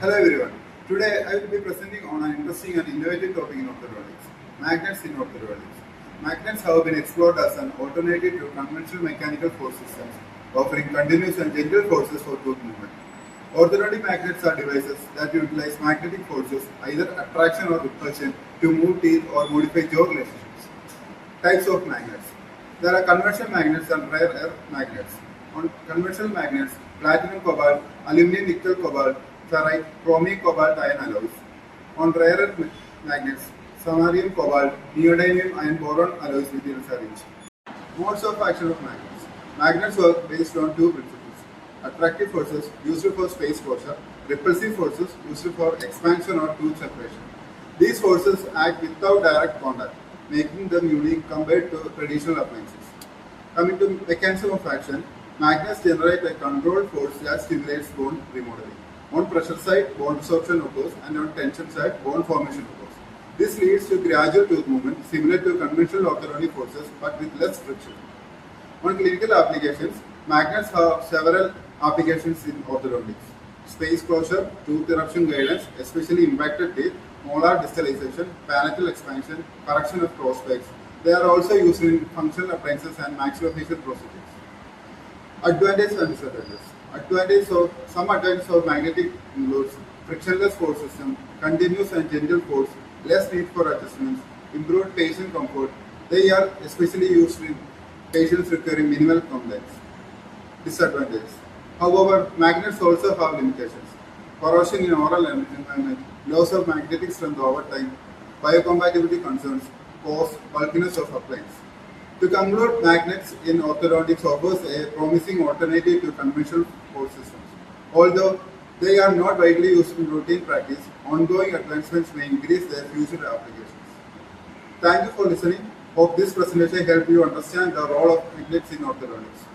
Hello everyone. Today I will be presenting on an interesting and innovative topic in orthodontics, magnets in orthodontics. Magnets have been explored as an alternative to conventional mechanical force systems, offering continuous and gentle forces for tooth movement. Orthodontic magnets are devices that utilize magnetic forces, either attraction or repulsion, to move teeth or modify jaw relationships. Types of magnets. There are conventional magnets and rare earth magnets. On conventional magnets, platinum cobalt, aluminum nickel cobalt, ferrite, chromium cobalt iron alloys. On rare earth magnets, samarium cobalt, neodymium iron boron alloys materials are used. Modes of action of magnets. Magnets work based on two principles: attractive forces used for space closure, repulsive forces used for expansion or tooth separation. These forces act without direct contact, making them unique compared to traditional appliances. Coming to mechanism of action, magnets generate a controlled force that stimulates bone remodeling. On pressure side, bone absorption occurs, and on tension side, bone formation occurs. This leads to gradual tooth movement similar to conventional orthodontic forces but with less friction. On clinical applications, magnets have several applications in orthodontics: space closure, tooth eruption guidance, especially impacted teeth, molar distalization, palatal expansion, correction of crossbacks. They are also used in functional appliances and maxillofacial procedures. Advantages and disadvantages. Some advantages of magnetic includes frictionless force system, continuous and gentle force, less need for adjustments, improved patient comfort. They are especially used in patients requiring minimal complaints. Disadvantages. However, magnets also have limitations: corrosion in oral environment, loss of magnetic strength over time, biocompatibility concerns, cost, bulkiness of appliance. To conclude, magnets in orthodontics offers a promising alternative to conventional force systems. Although they are not widely used in routine practice, ongoing advancements may increase their future applications. Thank you for listening. Hope this presentation helped you understand the role of magnets in orthodontics.